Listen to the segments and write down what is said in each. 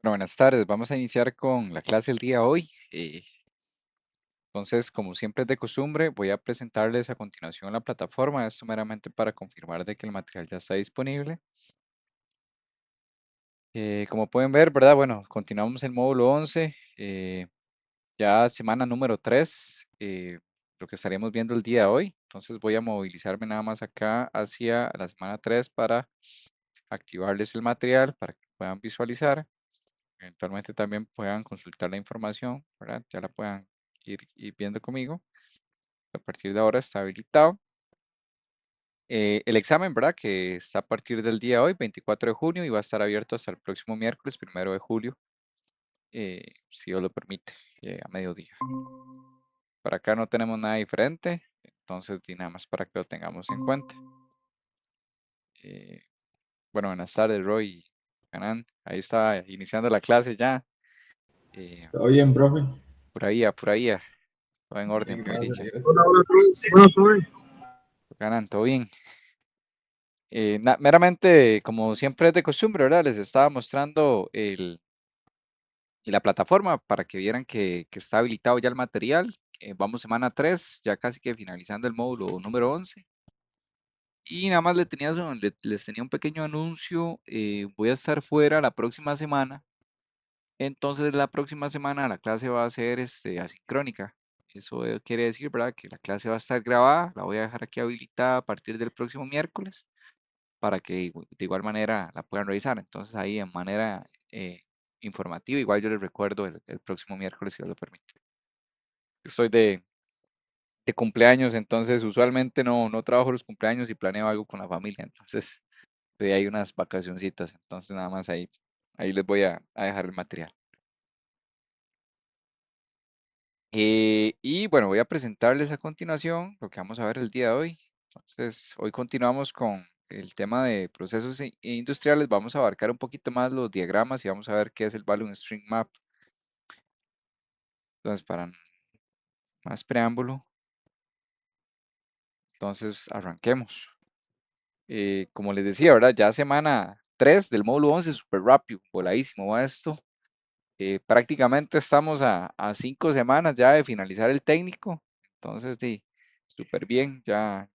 Bueno, buenas tardes. Vamos a iniciar con la clase del día de hoy. Entonces, como siempre es de costumbre, voy a presentarles a continuación la plataforma. Esto meramente para confirmar de que el material ya está disponible. Como pueden ver, ¿verdad? Bueno, continuamos el módulo 11, ya semana número 3, lo que estaríamos viendo el día de hoy. Entonces voy a movilizarme nada más acá hacia la semana 3 para activarles el material para que puedan visualizar. Eventualmente también puedan consultar la información, ¿verdad? Ya la puedan ir viendo conmigo. A partir de ahora está habilitado. El examen, ¿verdad? Que está a partir del día de hoy, 24 de junio, y va a estar abierto hasta el próximo miércoles, 1 de julio, si Dios lo permite, a mediodía. Por acá no tenemos nada diferente, entonces nada más para que lo tengamos en cuenta. Eh, bueno, buenas tardes, Roy, Hanan. Ahí está iniciando la clase ya. eh, ¿Todo bien, profe? por ahí, todo en Sí, orden, por gracias a dicha. Dios. Hola, Luis. Bueno, estoy. Hanan, todo bien. Meramente, como siempre es de costumbre, ¿verdad? Les estaba mostrando la plataforma para que vieran que está habilitado ya el material. Vamos semana 3, ya casi que finalizando el módulo número 11. Y nada más les tenía un pequeño anuncio. Voy a estar fuera la próxima semana. Entonces, la próxima semana la clase va a ser asincrónica. Eso quiere decir, ¿verdad? Que la clase va a estar grabada. La voy a dejar aquí habilitada a partir del próximo miércoles, para que de igual manera la puedan revisar. Entonces ahí en manera informativa, igual yo les recuerdo el próximo miércoles, si Dios lo permite. Estoy de cumpleaños, entonces usualmente no trabajo los cumpleaños y planeo algo con la familia, entonces de ahí unas vacacioncitas, entonces nada más ahí les voy a dejar el material. Y bueno, voy a presentarles a continuación lo que vamos a ver el día de hoy. Entonces, hoy continuamos con el tema de procesos industriales. Vamos a abarcar un poquito más los diagramas y vamos a ver qué es el Volume String Map. Entonces, para más preámbulo, entonces arranquemos. Como les decía, ¿verdad? Ya semana 3 del módulo 11, súper rápido, voladísimo va esto. Prácticamente estamos a 5 semanas ya de finalizar el técnico. Entonces, sí, súper bien, ya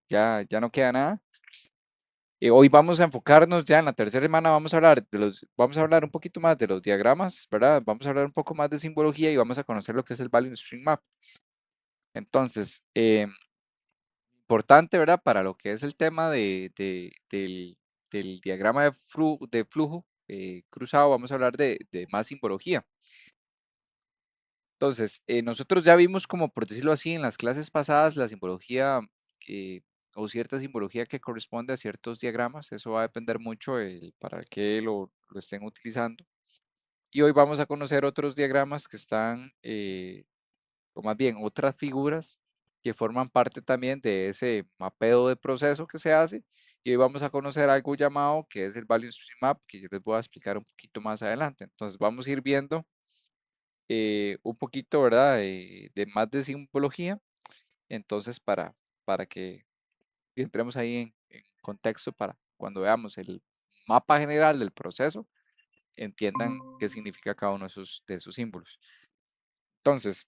no queda nada. Hoy vamos a enfocarnos ya en la tercera semana, vamos a hablar un poquito más de los diagramas, ¿verdad? Vamos a hablar un poco más de simbología y vamos a conocer lo que es el Volume String Map. Entonces, importante, ¿verdad? Para lo que es el tema del diagrama de flujo cruzado, vamos a hablar de más simbología. Entonces, nosotros ya vimos, como por decirlo así, en las clases pasadas, la simbología eh, o cierta simbología que corresponde a ciertos diagramas. Eso va a depender mucho para qué lo estén utilizando. Y hoy vamos a conocer otros diagramas que están, o más bien otras figuras que forman parte también de ese mapeo de proceso que se hace. Y hoy vamos a conocer algo llamado que es el Value Stream Map, que yo les voy a explicar un poquito más adelante. Entonces, vamos a ir viendo un poquito, ¿verdad? De más de simbología. Entonces, para que entremos ahí en contexto para cuando veamos el mapa general del proceso, entiendan qué significa cada uno de esos símbolos. Entonces,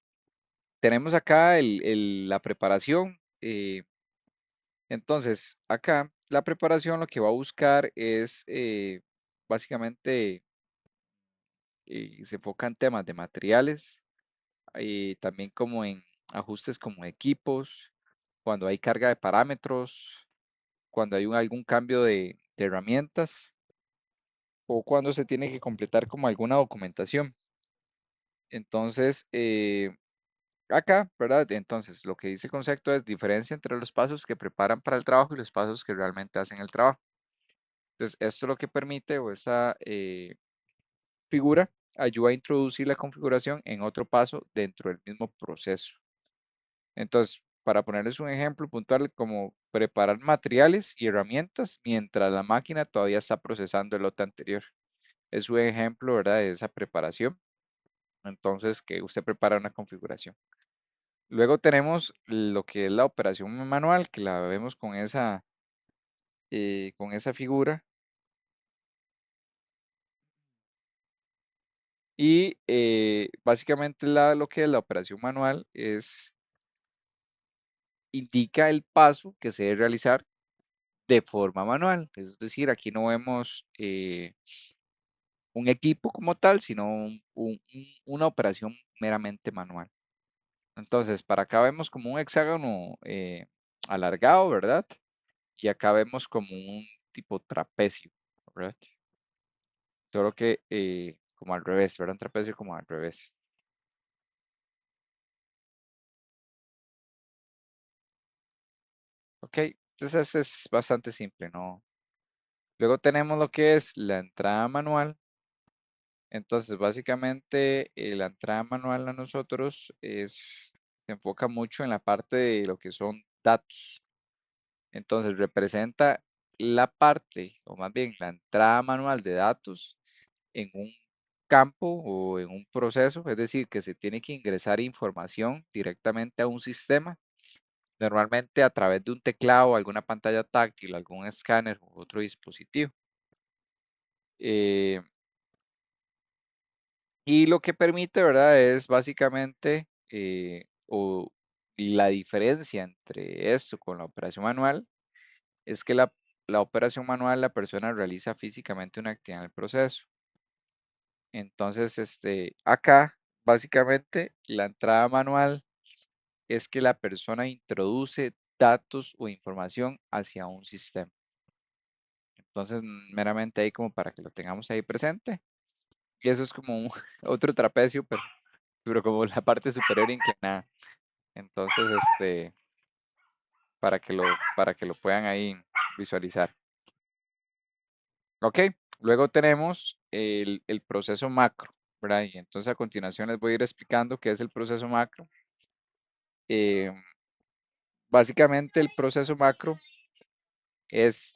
tenemos acá la preparación. Entonces, acá la preparación lo que va a buscar es básicamente se enfoca en temas de materiales, también como en ajustes como equipos, cuando hay carga de parámetros, cuando hay algún cambio de herramientas o cuando se tiene que completar como alguna documentación. Entonces, acá, ¿verdad? Entonces, lo que dice el concepto es diferencia entre los pasos que preparan para el trabajo y los pasos que realmente hacen el trabajo. Entonces, esto es lo que permite, o esta figura ayuda a introducir la configuración en otro paso dentro del mismo proceso. Entonces, para ponerles un ejemplo puntual, como preparar materiales y herramientas mientras la máquina todavía está procesando el lote anterior. Es un ejemplo, ¿verdad? De esa preparación. Entonces, que usted prepara una configuración. Luego tenemos lo que es la operación manual, que la vemos con esa figura. Y básicamente lo que es la operación manual indica el paso que se debe realizar de forma manual. Es decir, aquí no vemos un equipo como tal, sino una operación meramente manual. Entonces, para acá vemos como un hexágono alargado, ¿verdad? Y acá vemos como un tipo trapecio, ¿verdad? Solo que como al revés, ¿verdad? Un trapecio como al revés. Ok, entonces este es bastante simple, ¿no? Luego tenemos lo que es la entrada manual. Entonces, básicamente, la entrada manual a nosotros se enfoca mucho en la parte de lo que son datos. Entonces, representa la parte, o más bien la entrada manual de datos en un campo o en un proceso, es decir, que se tiene que ingresar información directamente a un sistema, normalmente a través de un teclado, alguna pantalla táctil, algún escáner u otro dispositivo. Eh, y lo que permite, ¿verdad? Es básicamente, o la diferencia entre esto con la operación manual, es que la operación manual la persona realiza físicamente una actividad en el proceso. Entonces, acá, básicamente, la entrada manual es que la persona introduce datos o información hacia un sistema. Entonces, meramente ahí como para que lo tengamos ahí presente. Y eso es como otro trapecio, pero como la parte superior inclinada. Entonces, para que lo puedan ahí visualizar. Ok, luego tenemos el proceso macro, ¿verdad? Y entonces a continuación les voy a ir explicando qué es el proceso macro. Eh, Básicamente el proceso macro es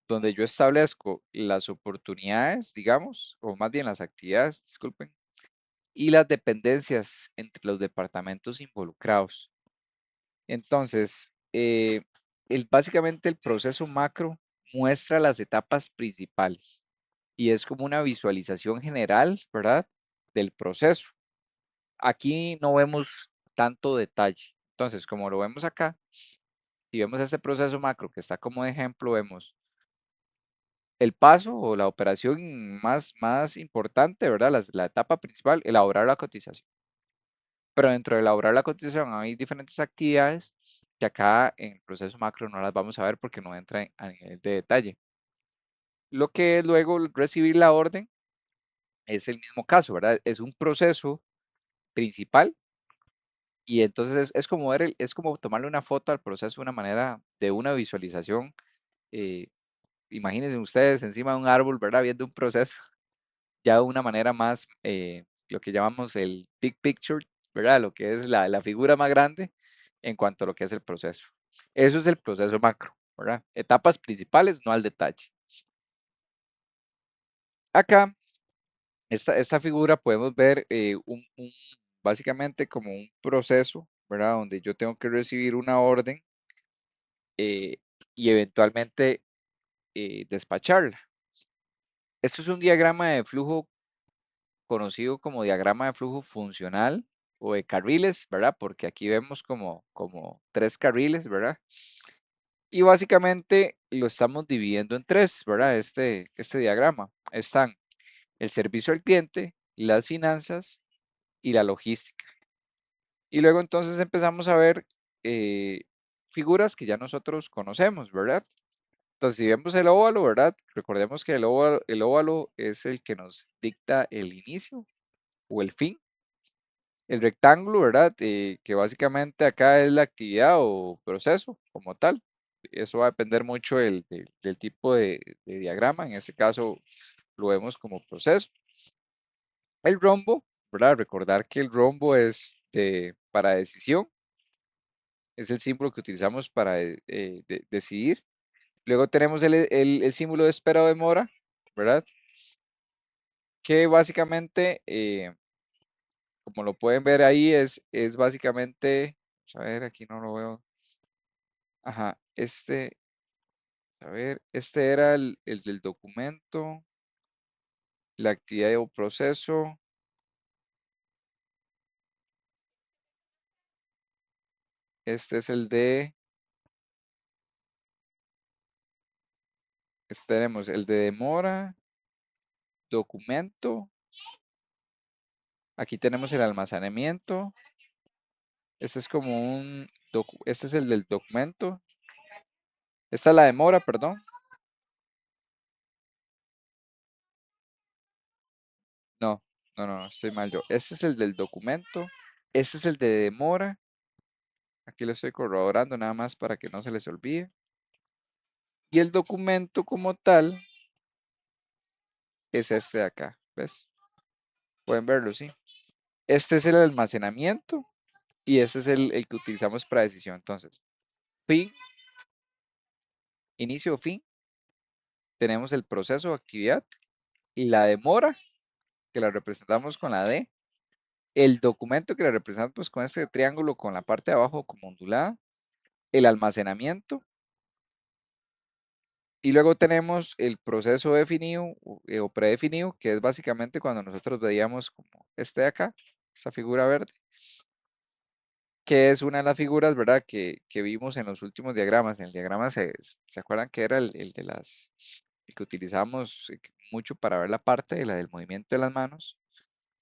donde yo establezco las oportunidades, digamos, o más bien las actividades, disculpen, y las dependencias entre los departamentos involucrados. Entonces, básicamente el proceso macro muestra las etapas principales y es como una visualización general, ¿verdad? Del proceso. Aquí no vemos tanto detalle. Entonces, como lo vemos acá, si vemos este proceso macro que está como ejemplo, vemos el paso o la operación más importante, ¿verdad? La etapa principal, elaborar la cotización. Pero dentro de elaborar la cotización hay diferentes actividades que acá en el proceso macro no las vamos a ver porque no entra a nivel de detalle. Lo que es luego recibir la orden es el mismo caso, ¿verdad? Es un proceso principal y entonces es como es como tomarle una foto al proceso de una manera, de una visualización. eh, Imagínense ustedes encima de un árbol, ¿verdad? Viendo un proceso ya de una manera más, lo que llamamos el big picture, ¿verdad? Lo que es la figura más grande en cuanto a lo que es el proceso. Eso es el proceso macro, ¿verdad? Etapas principales, no al detalle. Acá, esta figura podemos ver básicamente como un proceso, ¿verdad? Donde yo tengo que recibir una orden y eventualmente despacharla. Esto es un diagrama de flujo conocido como diagrama de flujo funcional o de carriles, ¿verdad? Porque aquí vemos como tres carriles, ¿verdad? Y básicamente lo estamos dividiendo en tres, ¿verdad? Este diagrama. Están el servicio al cliente, las finanzas y la logística. Y luego entonces empezamos a ver figuras que ya nosotros conocemos, ¿verdad? Entonces, si vemos el óvalo, ¿verdad? Recordemos que el óvalo es el que nos dicta el inicio o el fin. El rectángulo, ¿verdad? Que básicamente acá es la actividad o proceso como tal. Eso va a depender mucho del tipo de diagrama. En este caso lo vemos como proceso. El rombo, ¿verdad? Recordar que el rombo es para decisión. Es el símbolo que utilizamos para decidir. Luego tenemos el símbolo de espera o demora, ¿verdad? Que básicamente, como lo pueden ver ahí, es básicamente, vamos a ver, aquí no lo veo. Ajá, a ver, este era el del documento, la actividad o proceso. Este es el de, tenemos el de demora, documento. Aquí tenemos el almacenamiento. Este es como este es el del documento. Esta es la demora, perdón. No, no, estoy mal yo. Este es el del documento. Este es el de demora. Aquí lo estoy corroborando nada más para que no se les olvide. Y el documento como tal es este de acá. ¿Ves? Pueden verlo, sí. Este es el almacenamiento y este es el que utilizamos para decisión. Entonces, fin, inicio o fin, tenemos el proceso o actividad y la demora, que la representamos con la D, el documento que la representamos con este triángulo con la parte de abajo como ondulada, el almacenamiento, y luego tenemos el proceso definido o predefinido, que es básicamente cuando nosotros veíamos como este de acá, esta figura verde, que es una de las figuras, ¿verdad? Que vimos en los últimos diagramas. En el diagrama se acuerdan que era el de el que utilizamos mucho para ver la parte de la del movimiento de las manos.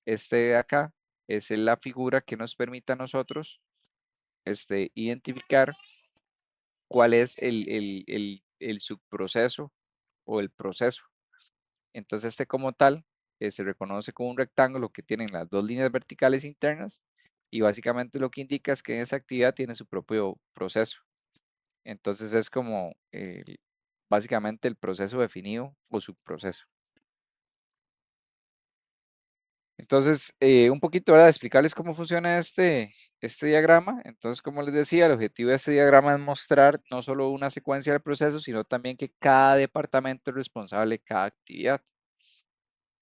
Este de acá es la figura que nos permite a nosotros identificar cuál es el subproceso o el proceso. Entonces este como tal se reconoce como un rectángulo que tiene las dos líneas verticales internas y básicamente lo que indica es que esa actividad tiene su propio proceso. Entonces es como básicamente el proceso definido o subproceso. Entonces, un poquito, ¿verdad? Explicarles cómo funciona este diagrama. Entonces, como les decía, el objetivo de este diagrama es mostrar no solo una secuencia del proceso, sino también que cada departamento es responsable de cada actividad.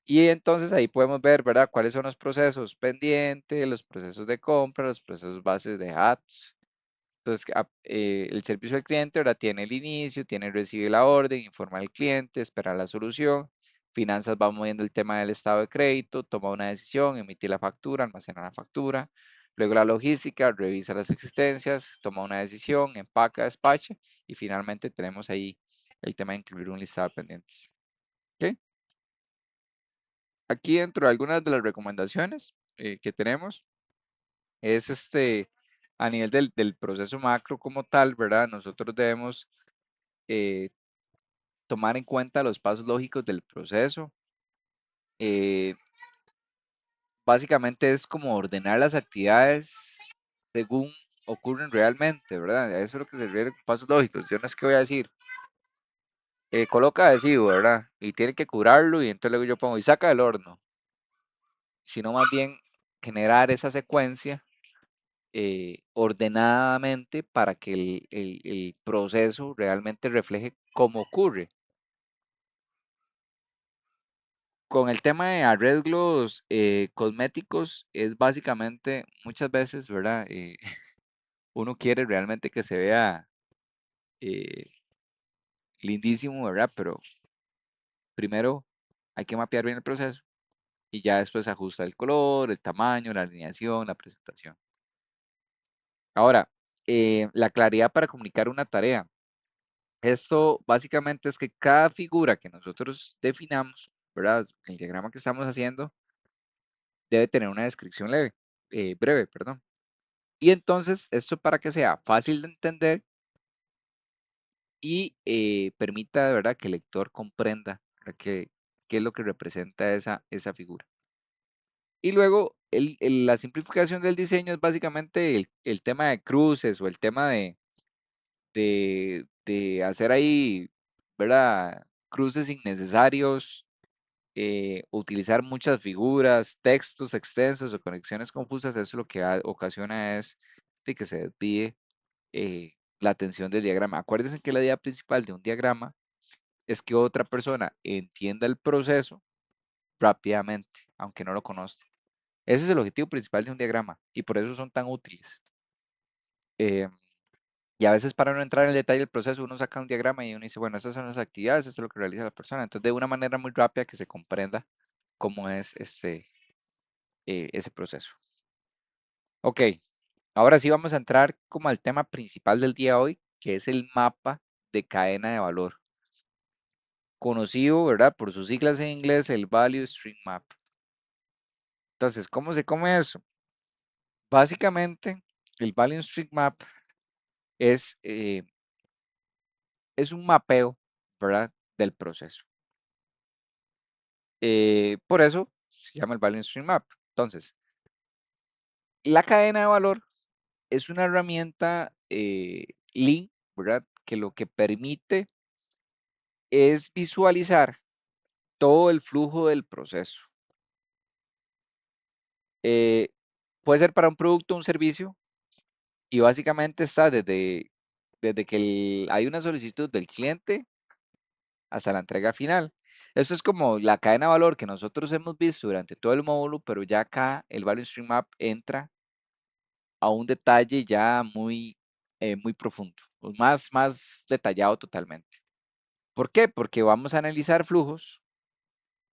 Y entonces ahí podemos ver, ¿verdad? Cuáles son los procesos pendientes, los procesos de compra, los procesos bases de datos. Entonces, el servicio al cliente ahora tiene el inicio, recibe la orden, informa al cliente, espera la solución. Finanzas va moviendo el tema del estado de crédito, toma una decisión, emite la factura, almacena la factura. Luego la logística, revisa las existencias, toma una decisión, empaca, despacha. Y finalmente tenemos ahí el tema de incluir un listado de pendientes. ¿Ok? Aquí dentro de algunas de las recomendaciones que tenemos es a nivel del proceso macro como tal, ¿verdad? Nosotros debemos eh, tomar en cuenta los pasos lógicos del proceso. eh, Básicamente es como ordenar las actividades según ocurren realmente, ¿verdad? A eso es lo que se refiere con pasos lógicos. Yo no es que voy a decir, coloca adhesivo, ¿verdad? Y tiene que curarlo y entonces luego yo pongo y saca del horno, sino más bien generar esa secuencia ordenadamente para que el proceso realmente refleje cómo ocurre. Con el tema de arreglos cosméticos es básicamente muchas veces, ¿verdad? Uno quiere realmente que se vea eh, lindísimo, ¿verdad? Pero primero hay que mapear bien el proceso y ya después se ajusta el color, el tamaño, la alineación, la presentación. Ahora, la claridad para comunicar una tarea. Esto básicamente es que cada figura que nosotros definamos, ¿verdad? El diagrama que estamos haciendo debe tener una descripción breve, perdón. Y entonces, esto para que sea fácil de entender y permita de verdad que el lector comprenda, ¿verdad? Qué es lo que representa esa figura. Y luego, la simplificación del diseño es básicamente el tema de cruces o el tema de hacer ahí, ¿verdad? Cruces innecesarios, utilizar muchas figuras, textos extensos o conexiones confusas, eso lo que ocasiona es de que se desvíe la atención del diagrama. Acuérdense que la idea principal de un diagrama es que otra persona entienda el proceso rápidamente, aunque no lo conozca. Ese es el objetivo principal de un diagrama y por eso son tan útiles. Eh, y a veces para no entrar en el detalle del proceso, uno saca un diagrama y uno dice, bueno, estas son las actividades, esto es lo que realiza la persona. Entonces, de una manera muy rápida que se comprenda cómo es ese proceso. Ok, Ahora sí vamos a entrar como al tema principal del día de hoy, que es el mapa de cadena de valor, conocido, ¿verdad? Por sus siglas en inglés, el Value Stream Map. Entonces, ¿cómo se come eso? Básicamente, el Value Stream Map es, eh, es un mapeo, ¿verdad? Del proceso. Por eso se llama el Value Stream Map. Entonces, la cadena de valor es una herramienta Lean, ¿verdad? Que lo que permite es visualizar todo el flujo del proceso. Eh, puede ser para un producto o un servicio y básicamente está desde que hay una solicitud del cliente hasta la entrega final. Eso es como la cadena de valor que nosotros hemos visto durante todo el módulo, pero ya acá el Value Stream Map entra a un detalle ya muy profundo, pues más detallado totalmente. ¿Por qué? Porque vamos a analizar flujos,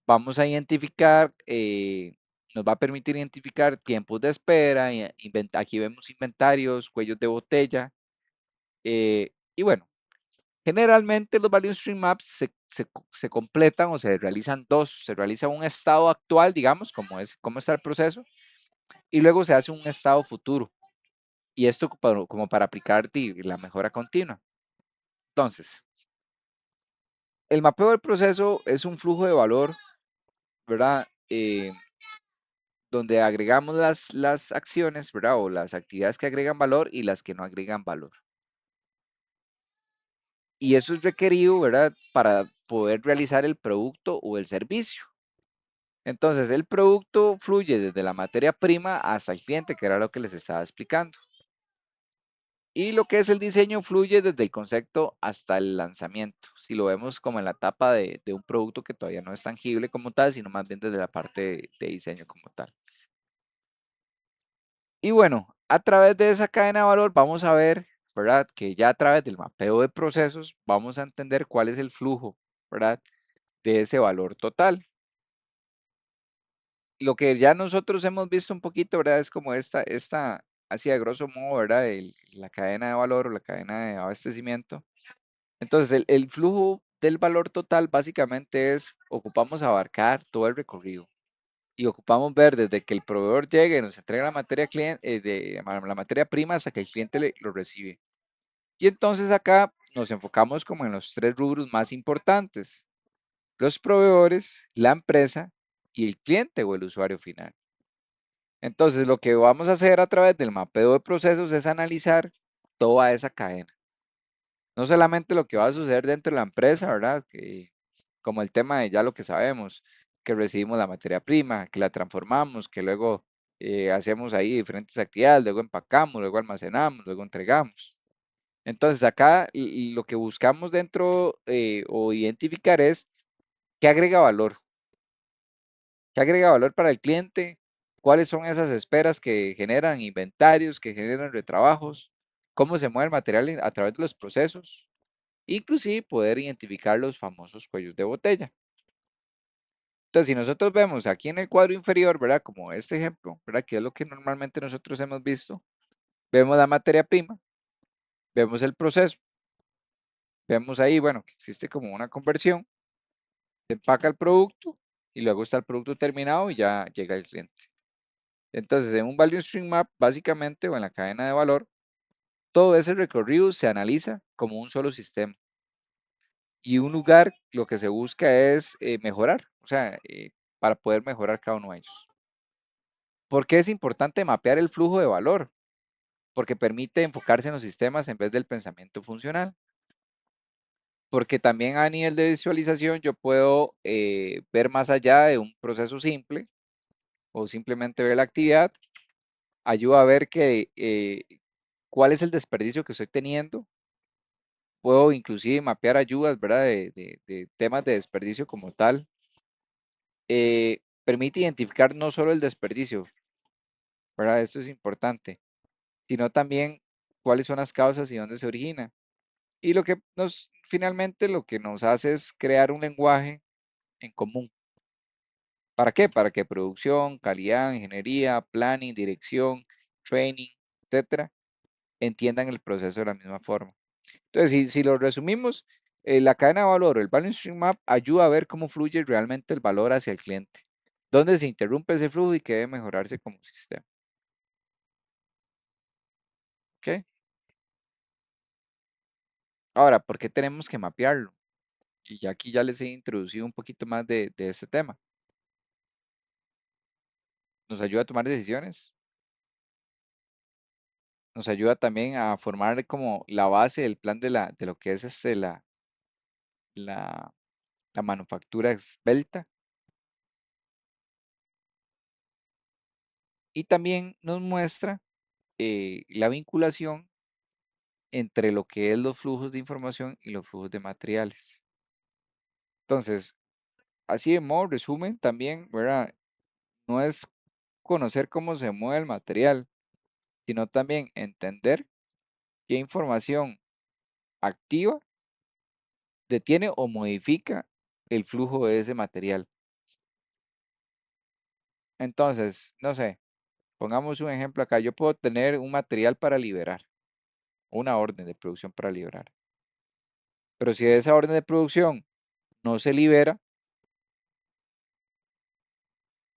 vamos a identificar, nos va a permitir identificar tiempos de espera, aquí vemos inventarios, cuellos de botella, y bueno, generalmente los Value Stream Maps se completan o se realizan dos, se realiza un estado actual, digamos, cómo está el proceso, y luego se hace un estado futuro, y esto como para aplicar la mejora continua. Entonces, el mapeo del proceso es un flujo de valor, ¿verdad? Donde agregamos las acciones, ¿verdad? O las actividades que agregan valor y las que no agregan valor. Y eso es requerido, ¿verdad? Para poder realizar el producto o el servicio. Entonces, el producto fluye desde la materia prima hasta el cliente, que era lo que les estaba explicando. Y lo que es el diseño fluye desde el concepto hasta el lanzamiento. Si lo vemos como en la etapa de un producto que todavía no es tangible como tal, sino más bien desde la parte de diseño como tal. Y bueno, a través de esa cadena de valor vamos a ver, ¿verdad? Que ya a través del mapeo de procesos vamos a entender cuál es el flujo, ¿verdad? De ese valor total. Lo que ya nosotros hemos visto un poquito, ¿verdad? Es como así a grosso modo, ¿verdad? La cadena de valor o la cadena de abastecimiento. Entonces, el flujo del valor total básicamente ocupamos abarcar todo el recorrido y ocupamos ver desde que el proveedor llegue y nos entrega la materia, la materia prima hasta que el cliente lo recibe. Y entonces acá nos enfocamos como en los tres rubros más importantes: los proveedores, la empresa y el cliente o el usuario final. Entonces, lo que vamos a hacer a través del mapeo de procesos es analizar toda esa cadena. No solamente lo que va a suceder dentro de la empresa, ¿verdad? Como el tema de ya lo que sabemos, que recibimos la materia prima, que la transformamos, que luego hacemos ahí diferentes actividades, luego empacamos, luego almacenamos, luego entregamos. Entonces, acá lo que buscamos dentro o identificar es qué agrega valor. ¿Qué agrega valor para el cliente? ¿Cuáles son esas esperas que generan inventarios, que generan retrabajos? ¿Cómo se mueve el material a través de los procesos? Inclusive poder identificar los famosos cuellos de botella. Entonces, si nosotros vemos aquí en el cuadro inferior, ¿verdad? Como este ejemplo, ¿verdad? Que es lo que normalmente nosotros hemos visto. Vemos la materia prima, vemos el proceso, vemos ahí, bueno, que existe como una conversión, se empaca el producto y luego está el producto terminado y ya llega al cliente. Entonces, en un Value Stream Map, básicamente, o en la cadena de valor, todo ese recorrido se analiza como un solo sistema. Y un lugar lo que se busca es mejorar, o sea, para poder mejorar cada uno de ellos. ¿Por qué es importante mapear el flujo de valor? Porque permite enfocarse en los sistemas en vez del pensamiento funcional. Porque también a nivel de visualización yo puedo ver más allá de un proceso simple o simplemente ver la actividad. Ayuda a ver cuál es el desperdicio que estoy teniendo. Puedo inclusive mapear ayudas, ¿verdad? De temas de desperdicio como tal. Permite identificar no solo el desperdicio, ¿verdad? Esto es importante, sino también cuáles son las causas y dónde se origina. Y finalmente lo que nos hace es crear un lenguaje en común. ¿Para qué? Para que producción, calidad, ingeniería, planning, dirección, training, etcétera, entiendan el proceso de la misma forma. Entonces, si lo resumimos, la cadena de valor o el Value Stream Map ayuda a ver cómo fluye realmente el valor hacia el cliente, dónde se interrumpe ese flujo y qué debe mejorarse como sistema. ¿Ok? Ahora, ¿por qué tenemos que mapearlo? Y ya aquí ya les he introducido un poquito más de este tema. Nos ayuda a tomar decisiones, nos ayuda también a formar como la base del plan de lo que es la, la manufactura esbelta, y también nos muestra la vinculación entre lo que es los flujos de información y los flujos de materiales. Entonces, así de modo resumen también, ¿verdad? No es conocer cómo se mueve el material, sino también entender qué información activa, detiene o modifica el flujo de ese material. Entonces, no sé, pongamos un ejemplo acá. Yo puedo tener un material para liberar, una orden de producción para liberar. Pero si esa orden de producción no se libera,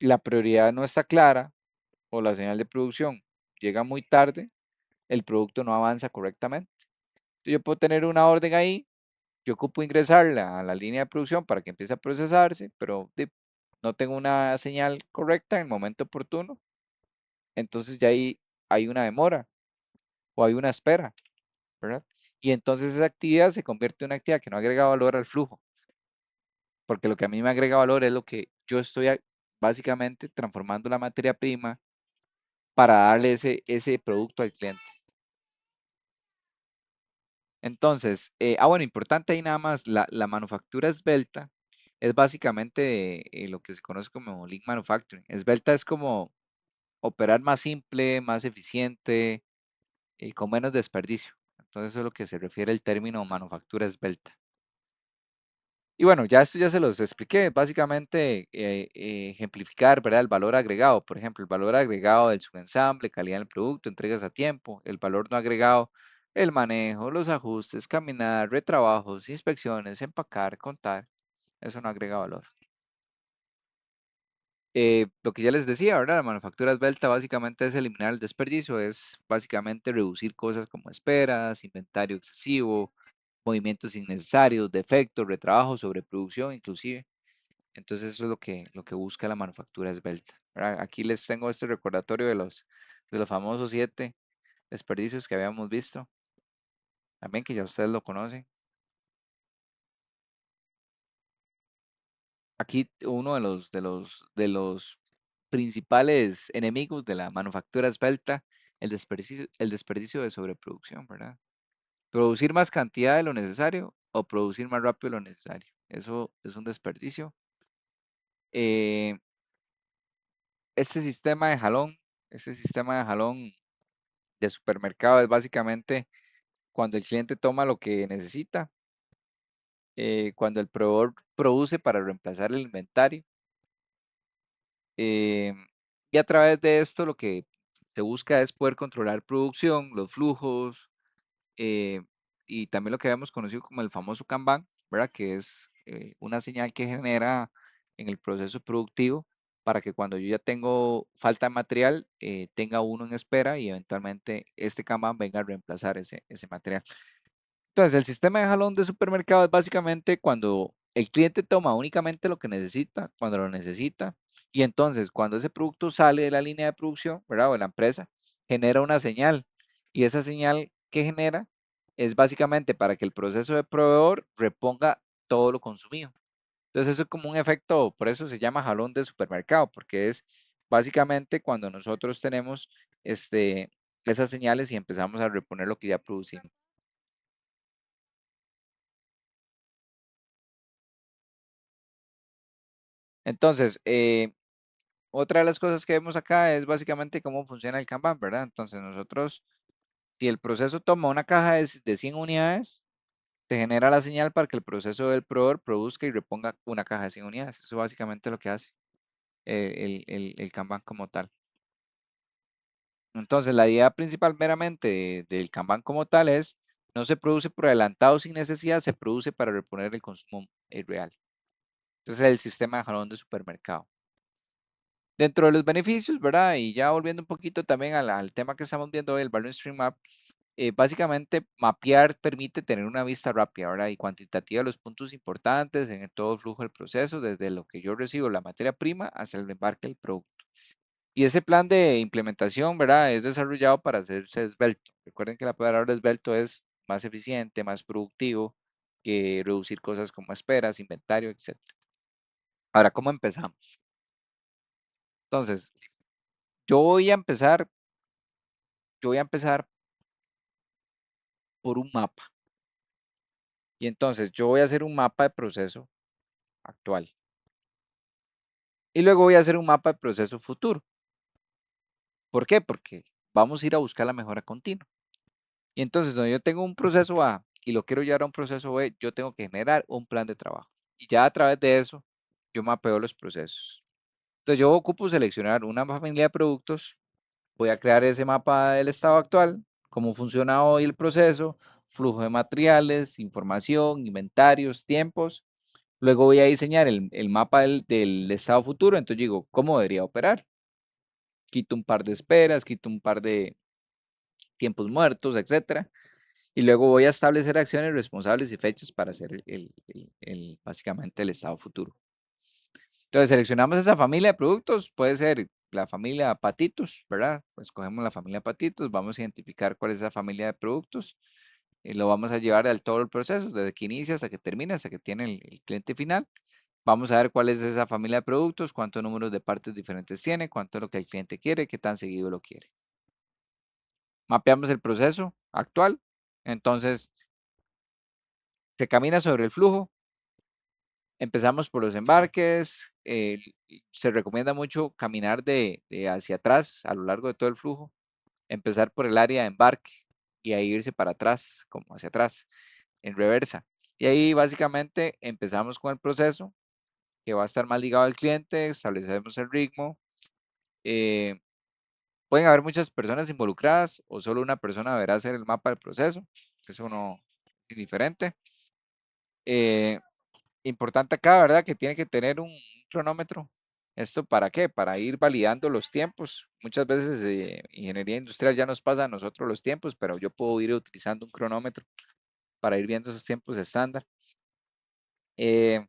la prioridad no está clara o la señal de producción llega muy tarde, el producto no avanza correctamente. Entonces, yo puedo tener una orden ahí, yo ocupo ingresarla a la línea de producción para que empiece a procesarse, pero no tengo una señal correcta en el momento oportuno, entonces ya ahí hay una demora o hay una espera, ¿verdad? Y entonces esa actividad se convierte en una actividad que no agrega valor al flujo, porque lo que a mí me agrega valor es lo que yo estoy básicamente transformando la materia prima para darle ese producto al cliente. Entonces, bueno, importante ahí nada más, la manufactura esbelta es básicamente lo que se conoce como Lean Manufacturing. Esbelta es como operar más simple, más eficiente y con menos desperdicio. Entonces, eso es lo que se refiere el término manufactura esbelta. Y bueno, ya esto ya se los expliqué, básicamente ejemplificar, ¿verdad? El valor agregado, por ejemplo, el valor agregado del subensamble, calidad del producto, entregas a tiempo, el valor no agregado, el manejo, los ajustes, caminar, retrabajos, inspecciones, empacar, contar, eso no agrega valor. Lo que ya les decía, ¿verdad? La manufactura esbelta básicamente es eliminar el desperdicio, es básicamente reducir cosas como esperas, inventario excesivo, movimientos innecesarios, defectos, retrabajo, sobreproducción, inclusive. Entonces eso es lo que busca la manufactura esbelta, ¿verdad? Aquí les tengo este recordatorio de los famosos 7 desperdicios que habíamos visto, también que ya ustedes lo conocen. Aquí uno de los principales enemigos de la manufactura esbelta, el desperdicio de sobreproducción, ¿verdad? Producir más cantidad de lo necesario o producir más rápido de lo necesario. Eso es un desperdicio. Eh, este sistema de jalón, este sistema de jalón de supermercado es básicamente cuando el cliente toma lo que necesita, cuando el proveedor produce para reemplazar el inventario. eh, y a través de esto lo que se busca es poder controlar producción, los flujos, eh, y también lo que habíamos conocido como el famoso Kanban, ¿verdad? Que es una señal que genera en el proceso productivo para que cuando yo ya tengo falta de material, tenga uno en espera y eventualmente este Kanban venga a reemplazar ese material. Entonces, el sistema de jalón de supermercado es básicamente cuando el cliente toma únicamente lo que necesita, cuando lo necesita, y entonces cuando ese producto sale de la línea de producción, ¿verdad? O de la empresa, genera una señal. Y esa señal que genera es básicamente para que el proceso de proveedor reponga todo lo consumido. Entonces, eso es como un efecto, por eso se llama jalón de supermercado, porque es básicamente cuando nosotros tenemos esas señales y empezamos a reponer lo que ya producimos. Entonces, otra de las cosas que vemos acá es básicamente cómo funciona el Kanban, ¿verdad? Entonces nosotros, si el proceso toma una caja de 100 unidades, se genera la señal para que el proceso del proveedor produzca y reponga una caja de 100 unidades. Eso básicamente es lo que hace el Kanban como tal. Entonces, la idea principal meramente del Kanban como tal es, no se produce por adelantado sin necesidad, se produce para reponer el consumo real. Entonces, el sistema de jalón de supermercado. Dentro de los beneficios, ¿verdad? Y ya volviendo un poquito también al tema que estamos viendo hoy, el Value Stream Map, básicamente mapear permite tener una vista rápida, ¿verdad? Y cuantitativa de los puntos importantes en todo el flujo del proceso, desde lo que yo recibo, la materia prima, hasta el embarque del producto. Y ese plan de implementación, ¿verdad? Es desarrollado para hacerse esbelto. Recuerden que la palabra esbelto es más eficiente, más productivo que reducir cosas como esperas, inventario, etcétera. Ahora, ¿cómo empezamos? Entonces, yo voy a empezar, yo voy a empezar por un mapa. Y entonces yo voy a hacer un mapa de proceso actual. Y luego voy a hacer un mapa de proceso futuro. ¿Por qué? Porque vamos a ir a buscar la mejora continua. Y entonces, donde yo tengo un proceso A y lo quiero llevar a un proceso B, yo tengo que generar un plan de trabajo. Y ya a través de eso, yo mapeo los procesos. Entonces, yo ocupo seleccionar una familia de productos, voy a crear ese mapa del estado actual, cómo funciona hoy el proceso, flujo de materiales, información, inventarios, tiempos. Luego voy a diseñar el mapa del estado futuro, entonces digo, ¿cómo debería operar? Quito un par de esperas, quito un par de tiempos muertos, etcétera. Y luego voy a establecer acciones responsables y fechas para hacer básicamente el estado futuro. Entonces seleccionamos esa familia de productos, puede ser la familia patitos, ¿verdad? Pues cogemos la familia patitos, vamos a identificar cuál es esa familia de productos y lo vamos a llevar al todo el proceso, desde que inicia hasta que termina, hasta que tiene el cliente final. Vamos a ver cuál es esa familia de productos, cuántos números de partes diferentes tiene, cuánto es lo que el cliente quiere, qué tan seguido lo quiere. Mapeamos el proceso actual, entonces se camina sobre el flujo. Empezamos por los embarques, se recomienda mucho caminar de hacia atrás a lo largo de todo el flujo, empezar por el área de embarque y ahí irse para atrás, como hacia atrás, en reversa. Y ahí básicamente empezamos con el proceso que va a estar más ligado al cliente, establecemos el ritmo. eh, Pueden haber muchas personas involucradas o solo una persona deberá hacer el mapa del proceso, eso no es indiferente. Eh, Importante acá, ¿verdad? Que tiene que tener un cronómetro. ¿Esto para qué? Para ir validando los tiempos. Muchas veces ingeniería industrial ya nos pasa a nosotros los tiempos, pero yo puedo ir utilizando un cronómetro para ir viendo esos tiempos estándar. Eh,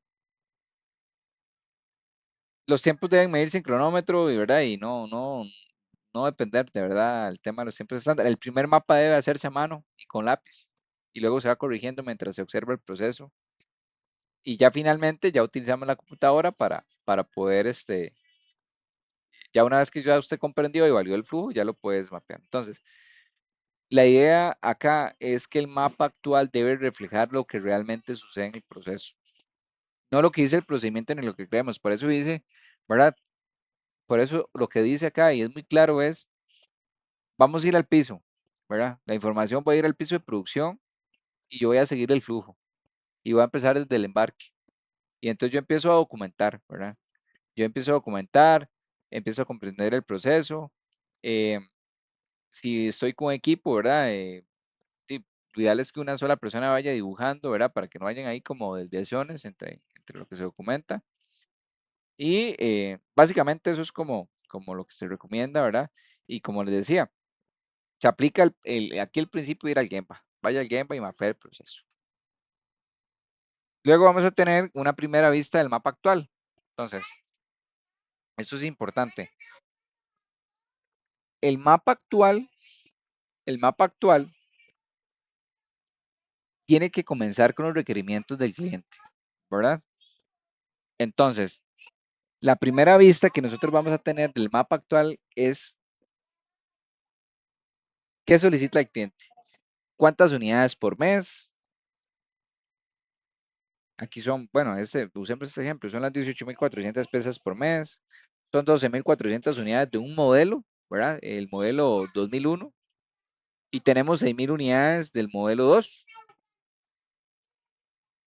los tiempos deben medirse en cronómetro, y ¿verdad? Y no depender de verdad el tema de los tiempos estándar. El primer mapa debe hacerse a mano y con lápiz, y luego se va corrigiendo mientras se observa el proceso. Y ya finalmente ya utilizamos la computadora para poder ya una vez que ya usted comprendió y valió el flujo, ya lo puedes mapear. Entonces, la idea acá es que el mapa actual debe reflejar lo que realmente sucede en el proceso, no lo que dice el procedimiento ni lo que creemos. Por eso dice, ¿verdad? Por eso lo que dice acá, y es muy claro, es, vamos a ir al piso, ¿verdad? La información va a ir al piso de producción y yo voy a seguir el flujo y voy a empezar desde el embarque. Y entonces yo empiezo a documentar, ¿verdad? Yo empiezo a documentar, empiezo a comprender el proceso. eh, si estoy con equipo, ¿verdad? Sí, lo ideal es que una sola persona vaya dibujando, ¿verdad? Para que no vayan ahí como desviaciones entre lo que se documenta. Y básicamente eso es como lo que se recomienda, ¿verdad? Y como les decía, se aplica aquí el principio de ir al Gemba. Vaya al Gemba y mapea el proceso. Luego vamos a tener una primera vista del mapa actual. Entonces, esto es importante. El mapa actual, el mapa actual tiene que comenzar con los requerimientos del cliente, ¿verdad? Entonces, la primera vista que nosotros vamos a tener del mapa actual es qué solicita el cliente, cuántas unidades por mes. Aquí son, bueno, usemos este ejemplo, son las 18.400 piezas por mes, son 12.400 unidades de un modelo, ¿verdad? El modelo 2001, y tenemos 6.000 unidades del modelo 2.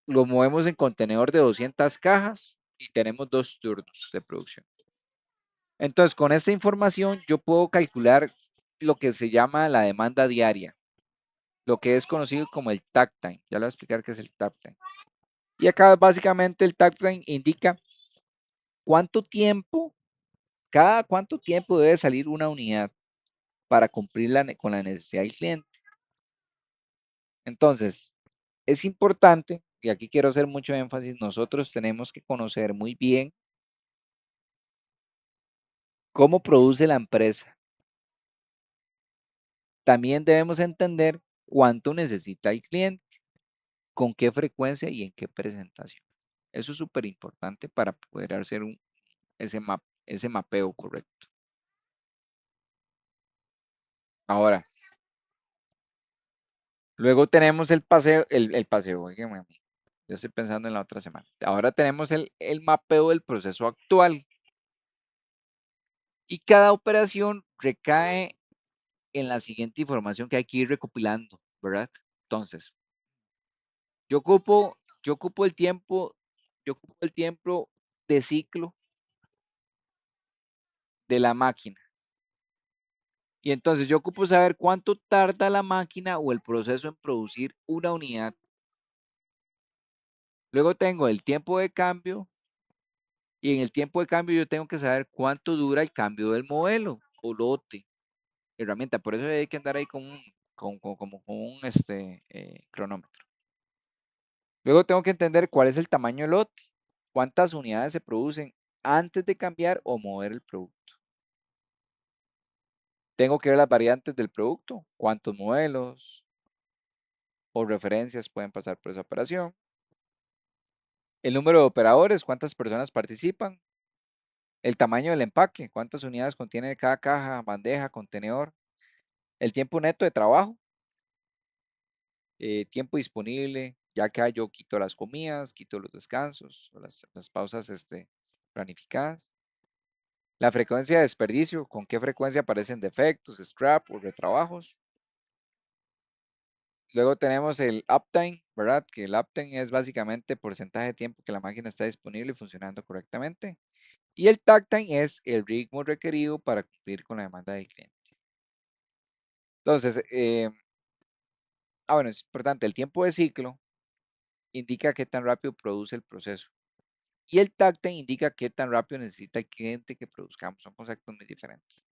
Lo movemos en contenedor de 200 cajas y tenemos 2 turnos de producción. Entonces, con esta información yo puedo calcular lo que se llama la demanda diaria, lo que es conocido como el takt time. Ya le voy a explicar qué es el takt time. Y acá básicamente el takt time indica cuánto tiempo, cada cuánto tiempo debe salir una unidad para cumplir con la necesidad del cliente. Entonces, es importante, y aquí quiero hacer mucho énfasis, nosotros tenemos que conocer muy bien cómo produce la empresa. También debemos entender cuánto necesita el cliente, con qué frecuencia y en qué presentación. Eso es súper importante para poder hacer ese mapeo correcto. Ahora, luego tenemos el paseo, oígame, yo estoy pensando en la otra semana. Ahora tenemos el mapeo del proceso actual y cada operación recae en la siguiente información que hay que ir recopilando, ¿verdad? Entonces, yo ocupo, yo ocupo el tiempo, yo ocupo el tiempo de ciclo de la máquina. Y entonces yo ocupo saber cuánto tarda la máquina o el proceso en producir una unidad. Luego tengo el tiempo de cambio y en el tiempo de cambio yo tengo que saber cuánto dura el cambio del modelo o lote, herramienta. Por eso hay que andar ahí como un cronómetro. Luego tengo que entender cuál es el tamaño del lote, cuántas unidades se producen antes de cambiar o mover el producto. Tengo que ver las variantes del producto, cuántos modelos o referencias pueden pasar por esa operación. El número de operadores, cuántas personas participan. El tamaño del empaque, cuántas unidades contiene cada caja, bandeja, contenedor. El tiempo neto de trabajo, tiempo disponible, ya que yo quito las comidas, quito los descansos, o las pausas planificadas. La frecuencia de desperdicio, con qué frecuencia aparecen defectos, scrap o retrabajos. Luego tenemos el uptime, ¿verdad? Que el uptime es básicamente porcentaje de tiempo que la máquina está disponible y funcionando correctamente. Y el takt time es el ritmo requerido para cumplir con la demanda del cliente. Entonces, bueno, es importante, el tiempo de ciclo indica qué tan rápido produce el proceso. Y el takt time indica qué tan rápido necesita el cliente que produzcamos. Son conceptos muy diferentes.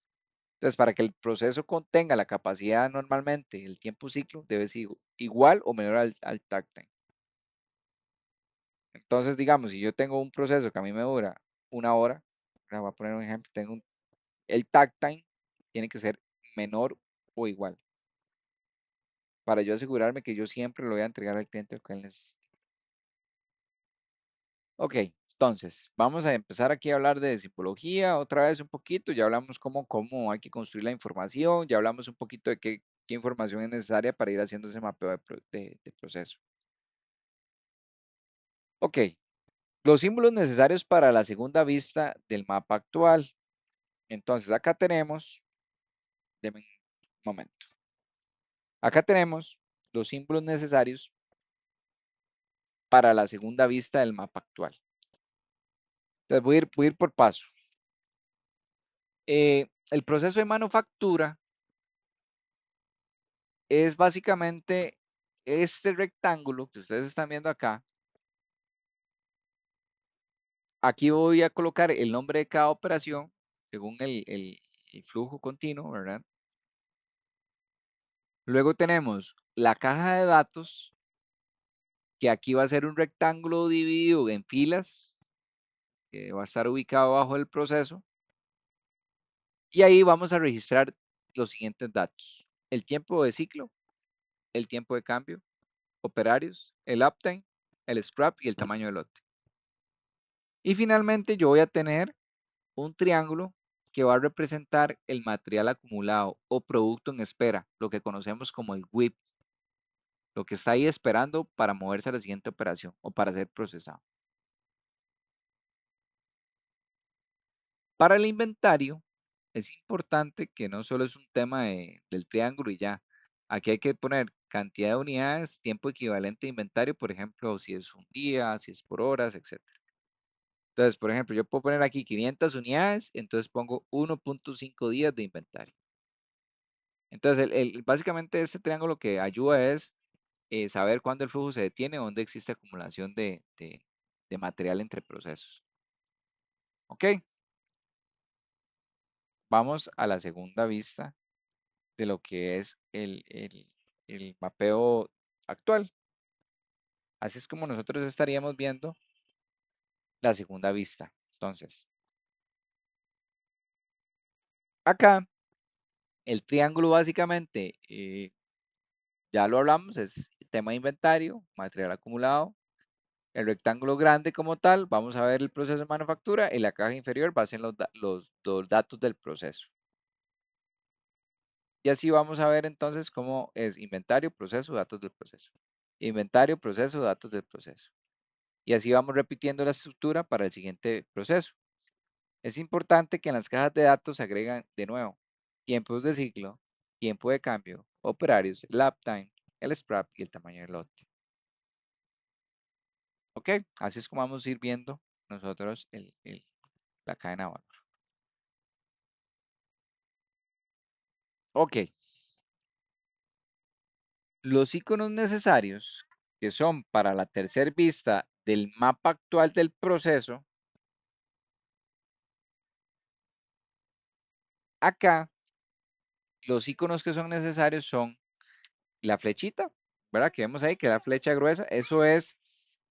Entonces, para que el proceso contenga la capacidad normalmente, el tiempo ciclo debe ser igual o menor al takt time. Entonces, digamos, si yo tengo un proceso que a mí me dura una hora, voy a poner un ejemplo, el takt time tiene que ser menor o igual, para yo asegurarme que yo siempre lo voy a entregar al cliente lo que él necesita. Ok, entonces, vamos a empezar aquí a hablar de simbología otra vez un poquito, ya hablamos cómo hay que construir la información, ya hablamos un poquito de qué información es necesaria para ir haciendo ese mapeo de proceso. Ok, los símbolos necesarios para la segunda vista del mapa actual. Entonces, acá tenemos, deme un momento, acá tenemos los símbolos necesarios para la segunda vista del mapa actual. Entonces, voy a ir por paso. El proceso de manufactura es básicamente este rectángulo que ustedes están viendo acá. Aquí voy a colocar el nombre de cada operación según el flujo continuo, ¿verdad? Luego tenemos la caja de datos, que aquí va a ser un rectángulo dividido en filas, que va a estar ubicado bajo el proceso. Y ahí vamos a registrar los siguientes datos: el tiempo de ciclo, el tiempo de cambio, operarios, el uptime, el scrap y el tamaño del lote. Y finalmente yo voy a tener un triángulo que va a representar el material acumulado o producto en espera, lo que conocemos como el WIP, lo que está ahí esperando para moverse a la siguiente operación o para ser procesado. Para el inventario, es importante que no solo es un tema del triángulo y ya. Aquí hay que poner cantidad de unidades, tiempo equivalente de inventario, por ejemplo, si es un día, si es por horas, etcétera. Entonces, por ejemplo, yo puedo poner aquí 500 unidades, entonces pongo 1.5 días de inventario. Entonces, básicamente este triángulo lo que ayuda es saber cuándo el flujo se detiene, dónde existe acumulación de material entre procesos. Ok, vamos a la segunda vista de lo que es el mapeo actual. Así es como nosotros estaríamos viendo la segunda vista. Entonces, acá el triángulo básicamente, ya lo hablamos, es tema de inventario, material acumulado. El rectángulo grande como tal, vamos a ver el proceso de manufactura y la caja inferior va a ser los datos del proceso. Y así vamos a ver entonces cómo es inventario, proceso, datos del proceso. Inventario, proceso, datos del proceso. Y así vamos repitiendo la estructura para el siguiente proceso. Es importante que en las cajas de datos se agregan de nuevo tiempos de ciclo, tiempo de cambio, operarios, lap time, el scrap y el tamaño del lote. Ok, así es como vamos a ir viendo nosotros la cadena de valor. Ok, los iconos necesarios que son para la tercera vista del mapa actual del proceso, acá los iconos que son necesarios son la flechita, ¿verdad? Que vemos ahí, que es la flecha gruesa, eso es,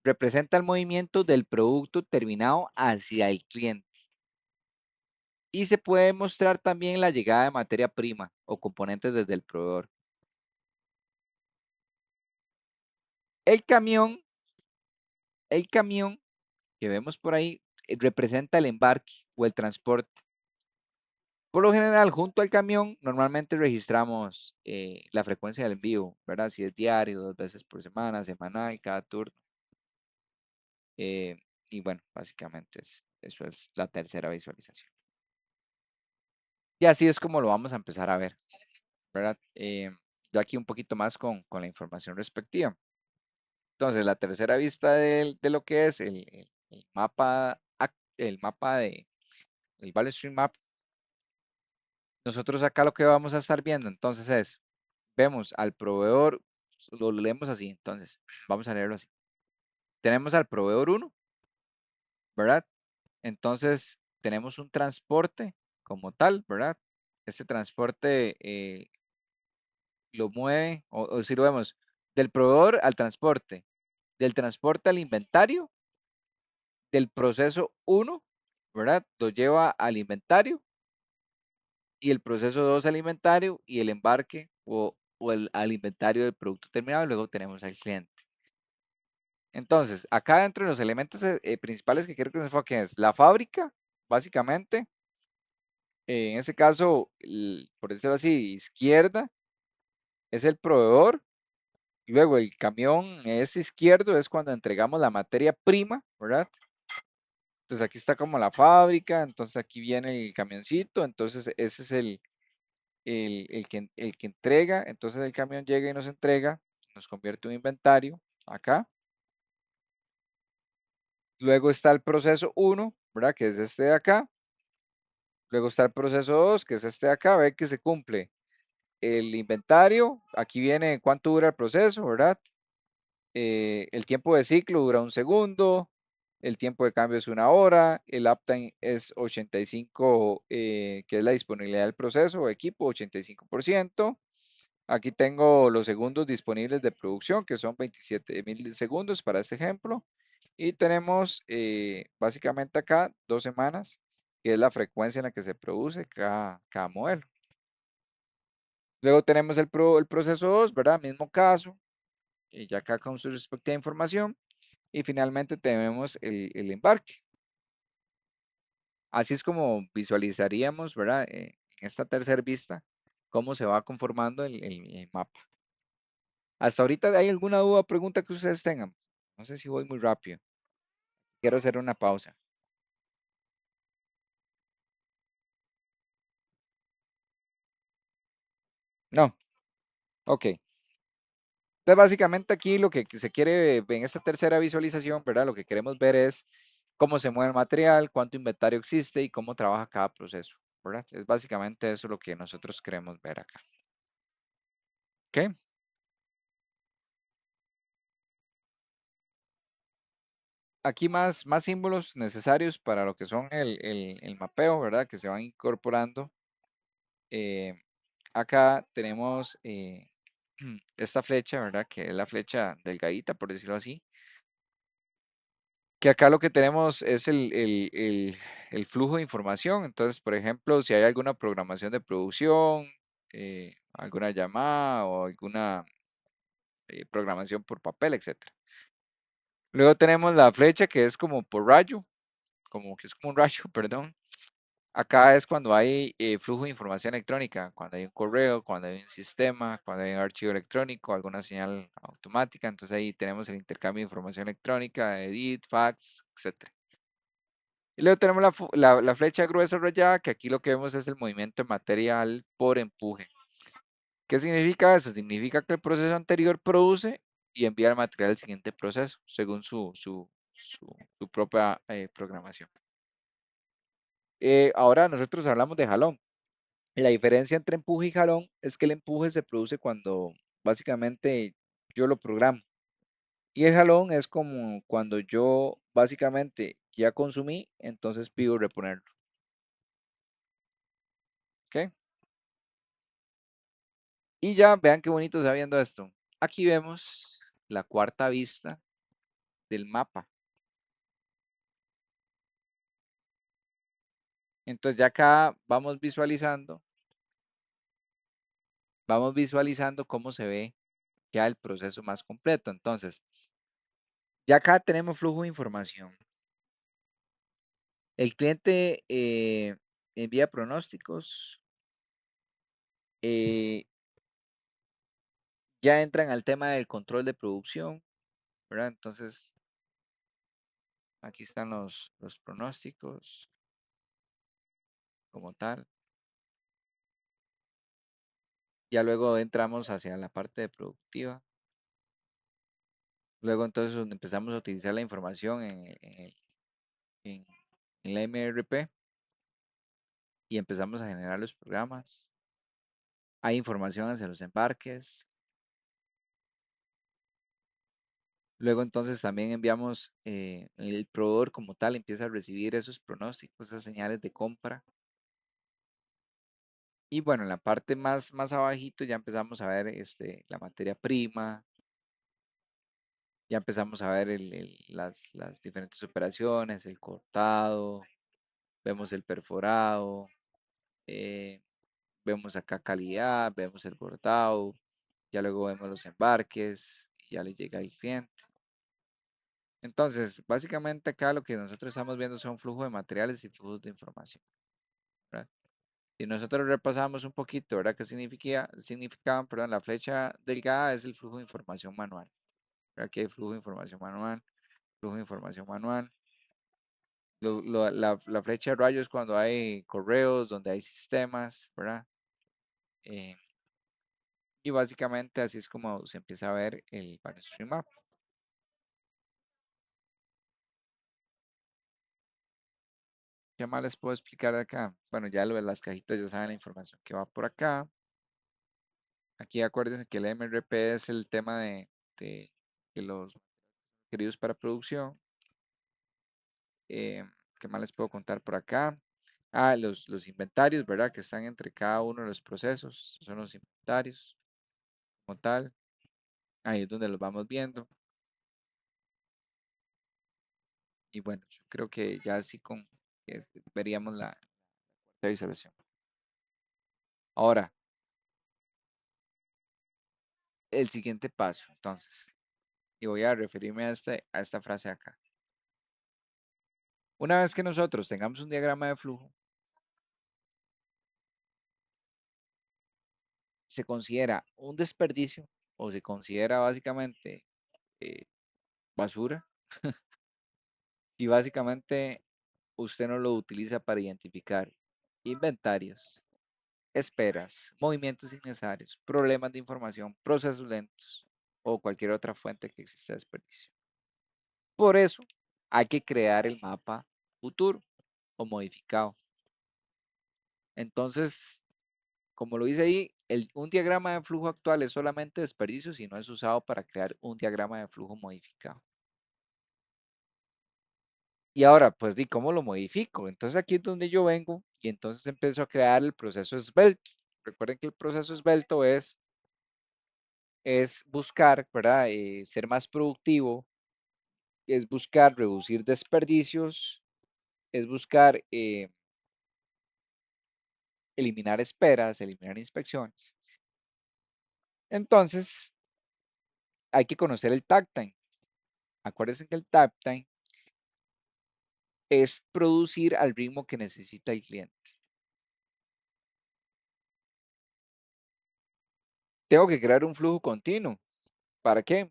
representa el movimiento del producto terminado hacia el cliente. Y se puede mostrar también la llegada de materia prima o componentes desde el proveedor. El camión, el camión que vemos por ahí representa el embarque o el transporte. Por lo general, junto al camión, normalmente registramos la frecuencia del envío, ¿verdad? Si es diario, 2 veces por semana, semanal, cada turno. Eh, y bueno, básicamente eso es la tercera visualización. Y así es como lo vamos a empezar a ver, ¿verdad? Yo aquí un poquito más con la información respectiva. Entonces, la tercera vista de lo que es el mapa, el mapa el Value Stream Map, nosotros acá lo que vamos a estar viendo entonces es, vemos al proveedor, lo leemos así, entonces, vamos a leerlo así. Tenemos al proveedor 1, ¿verdad? Entonces, tenemos un transporte como tal, ¿verdad? Este transporte lo mueve, o si lo vemos, del proveedor al transporte, del transporte al inventario, del proceso 1, ¿verdad? Lo lleva al inventario y el proceso 2 al inventario y el embarque al inventario del producto terminado y luego tenemos al cliente. Entonces, acá dentro de los elementos principales que quiero que se enfoquen es la fábrica, básicamente, en este caso, por decirlo así, izquierda es el proveedor, y luego el camión es izquierdo, es cuando entregamos la materia prima, ¿verdad? Entonces aquí está como la fábrica, entonces aquí viene el camioncito, entonces ese es el que entrega, entonces el camión llega y nos entrega, nos convierte en un inventario acá. Luego está el proceso 1, ¿verdad? Que es este de acá. Luego está el proceso 2, que es este de acá, ve que se cumple el inventario, aquí viene cuánto dura el proceso, ¿verdad? El tiempo de ciclo dura 1 segundo, el tiempo de cambio es 1 hora, el uptime es 85, que es la disponibilidad del proceso o equipo, 85%. Aquí tengo los segundos disponibles de producción, que son 27.000 segundos para este ejemplo. Y tenemos básicamente acá 2 semanas, que es la frecuencia en la que se produce cada modelo. Luego tenemos el proceso 2, ¿verdad? Mismo caso, ya acá con su respectiva información. Y finalmente tenemos el embarque. Así es como visualizaríamos, ¿verdad? En esta tercera vista, cómo se va conformando el mapa. Hasta ahorita, ¿hay alguna duda o pregunta que ustedes tengan? No sé si voy muy rápido. Quiero hacer una pausa. No, ok. Entonces, básicamente aquí lo que se quiere en esta tercera visualización, ¿verdad? Lo que queremos ver es cómo se mueve el material, cuánto inventario existe y cómo trabaja cada proceso, ¿verdad? Es básicamente eso lo que nosotros queremos ver acá. ¿Ok? Aquí más símbolos necesarios para lo que son el mapeo, ¿verdad? Que se van incorporando. Eh, Acá tenemos esta flecha, ¿verdad? Que es la flecha delgadita, por decirlo así. Que acá lo que tenemos es el flujo de información. Entonces, por ejemplo, si hay alguna programación de producción, alguna llamada o alguna programación por papel, etcétera. Luego tenemos la flecha que es como por rayo, como que es como un rayo, perdón. Acá es cuando hay flujo de información electrónica, cuando hay un correo, cuando hay un sistema, cuando hay un archivo electrónico, alguna señal automática. Entonces ahí tenemos el intercambio de información electrónica, edit, fax, etcétera. Y luego tenemos la flecha gruesa rayada, que aquí lo que vemos es el movimiento material por empuje. ¿Qué significa eso? Significa que el proceso anterior produce y envía el material al siguiente proceso, según su propia programación. Ahora nosotros hablamos de jalón. La diferencia entre empuje y jalón es que el empuje se produce cuando básicamente yo lo programo. Y el jalón es como cuando yo básicamente ya consumí, entonces pido reponerlo. ¿Ok? Y ya vean qué bonito está viendo esto. Aquí vemos la cuarta vista del mapa. Entonces ya acá vamos visualizando cómo se ve ya el proceso más completo. Entonces, ya acá tenemos flujo de información. El cliente envía pronósticos, eh, ya entran al tema del control de producción, ¿verdad? Entonces, aquí están los pronósticos como tal. Ya luego entramos hacia la parte de productiva. Luego entonces donde empezamos a utilizar la información en- en la MRP y empezamos a generar los programas. Hay información hacia los embarques. Luego entonces también enviamos, el proveedor como tal empieza a recibir esos pronósticos, esas señales de compra. Y bueno, en la parte más abajito ya empezamos a ver la materia prima, ya empezamos a ver las diferentes operaciones, el cortado, vemos el perforado, eh, vemos acá calidad, vemos el bordado, ya luego vemos los embarques, y ya le llega al cliente. Entonces, básicamente acá lo que nosotros estamos viendo son flujos de materiales y flujos de información, ¿verdad? Si nosotros repasamos un poquito, ¿verdad? ¿Qué significaban, perdón, la flecha delgada es el flujo de información manual, ¿verdad? Aquí hay flujo de información manual, flujo de información manual. La flecha de rayos cuando hay correos, donde hay sistemas, ¿verdad? Eh, y básicamente así es como se empieza a ver el Stream Map. ¿Qué más les puedo explicar acá? Bueno, ya lo de las cajitas ya saben la información que va por acá. Aquí acuérdense que el MRP es el tema de, de los queridos para producción. Eh, ¿Qué más les puedo contar por acá? Ah, los inventarios, ¿verdad? Que están entre cada uno de los procesos. Son los inventarios como tal. Ahí es donde los vamos viendo. Y bueno, yo creo que ya así veríamos la visualización. Ahora, el siguiente paso, entonces, y voy a referirme a esta frase acá. Una vez que nosotros tengamos un diagrama de flujo, se considera un desperdicio o se considera básicamente eh, basura y básicamente usted no lo utiliza para identificar inventarios, esperas, movimientos innecesarios, problemas de información, procesos lentos o cualquier otra fuente que exista de desperdicio. Por eso hay que crear el mapa futuro o modificado. Entonces, como lo dice ahí, Un diagrama de flujo actual es solamente desperdicio si no es usado para crear un diagrama de flujo modificado. Y ahora, pues, ¿cómo lo modifico? Entonces aquí es donde yo vengo y entonces empiezo a crear el proceso esbelto. Recuerden que el proceso esbelto es buscar, ¿verdad? Ser más productivo, es buscar reducir desperdicios, es buscar eliminar esperas, eliminar inspecciones. Entonces, hay que conocer el takt time. Acuérdense que el takt time es producir al ritmo que necesita el cliente. Tengo que crear un flujo continuo. ¿Para qué?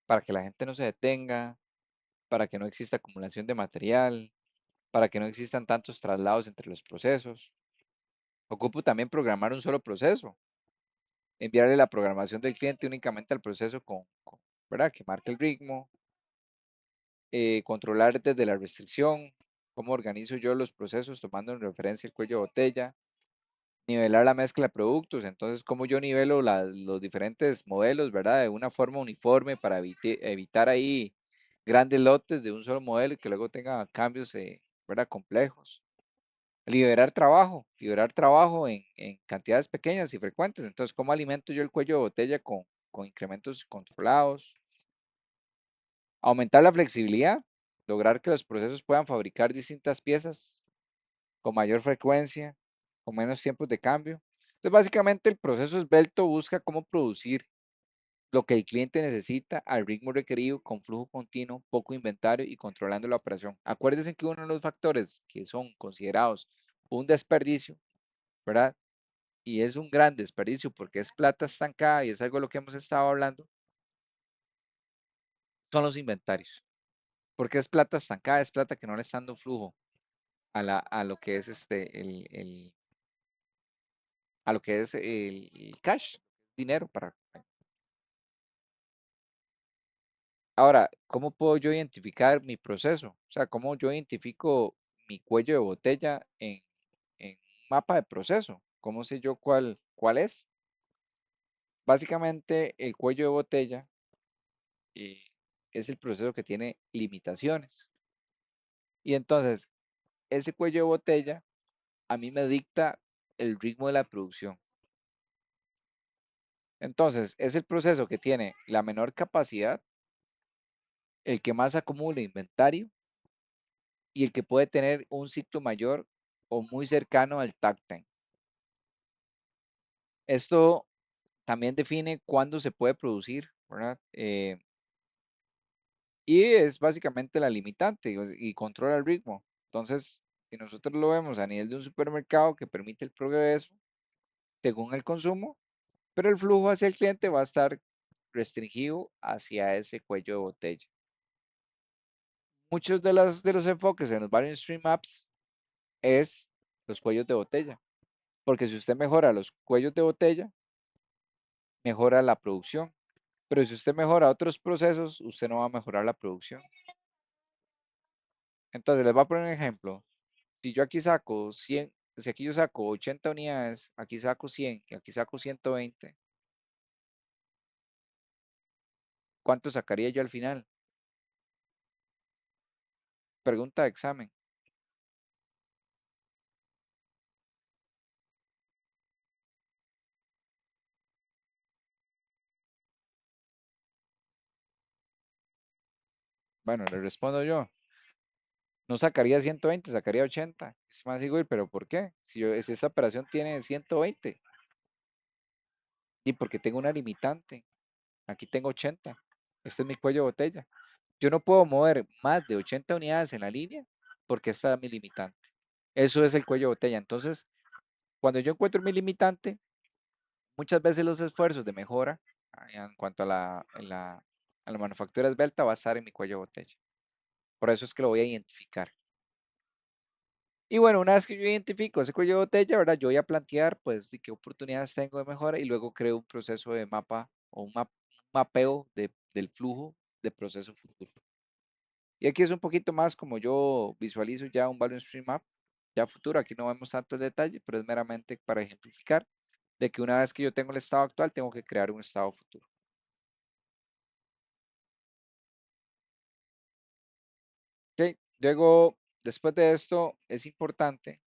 Para que la gente no se detenga, para que no exista acumulación de material, para que no existan tantos traslados entre los procesos. Ocupo también programar un solo proceso, enviarle la programación del cliente únicamente al proceso ¿verdad? Que marque el ritmo, controlar desde la restricción, cómo organizo yo los procesos tomando en referencia el cuello de botella, nivelar la mezcla de productos, entonces cómo yo nivelo los diferentes modelos, ¿verdad? De una forma uniforme para evitar ahí grandes lotes de un solo modelo y que luego tenga cambios, ¿verdad? Complejos. Liberar trabajo en cantidades pequeñas y frecuentes. Entonces, ¿cómo alimento yo el cuello de botella con incrementos controlados? Aumentar la flexibilidad, lograr que los procesos puedan fabricar distintas piezas con mayor frecuencia, con menos tiempos de cambio. Entonces, básicamente el proceso esbelto busca cómo producir lo que el cliente necesita al ritmo requerido con flujo continuo, poco inventario y controlando la operación. Acuérdense que uno de los factores que son considerados un desperdicio, ¿verdad? Y es un gran desperdicio porque es plata estancada y es algo de lo que hemos estado hablando, son los inventarios. Porque es plata estancada, es plata que no le está dando flujo a lo que es a lo que es el cash, dinero para. Ahora, ¿cómo puedo yo identificar mi proceso? O sea, ¿cómo yo identifico mi cuello de botella en un mapa de proceso? ¿Cómo sé yo cuál es? Básicamente, el cuello de botella eh, es el proceso que tiene limitaciones. Y entonces, ese cuello de botella a mí me dicta el ritmo de la producción. Entonces, es el proceso que tiene la menor capacidad, el que más acumula inventario y el que puede tener un ciclo mayor o muy cercano al takt time. Esto también define cuándo se puede producir, ¿verdad? Y es básicamente la limitante y controla el ritmo. Entonces, si nosotros lo vemos a nivel de un supermercado que permite el progreso según el consumo, pero el flujo hacia el cliente va a estar restringido hacia ese cuello de botella. Muchos de los enfoques en los Value Stream Maps es los cuellos de botella, porque si usted mejora los cuellos de botella, mejora la producción, pero si usted mejora otros procesos, usted no va a mejorar la producción. Entonces, les voy a poner un ejemplo. Si yo aquí saco 100, si aquí yo saco 80 unidades, aquí saco 100 y aquí saco 120, ¿cuánto sacaría yo al final? Pregunta de examen. Bueno, le respondo yo. No sacaría 120, sacaría 80. Es más, digo, pero ¿por qué? Si esta operación tiene 120, y porque tengo una limitante. Aquí tengo 80. Este es mi cuello de botella. Yo no puedo mover más de 80 unidades en la línea porque esta es mi limitante. Eso es el cuello de botella. Entonces, cuando yo encuentro mi limitante, muchas veces los esfuerzos de mejora en cuanto a la manufactura esbelta va a estar en mi cuello de botella. Por eso es que lo voy a identificar. Y bueno, una vez que yo identifico ese cuello de botella, ¿verdad? Yo voy a plantear, pues, de qué oportunidades tengo de mejora y luego creo un proceso de mapa o un mapeo del flujo de proceso futuro. Y aquí es un poquito más como yo visualizo ya un Value Stream Map, ya futuro. Aquí no vemos tanto el detalle, pero es meramente para ejemplificar. de que una vez que yo tengo el estado actual, tengo que crear un estado futuro. ¿Ok? Luego, después de esto, es importante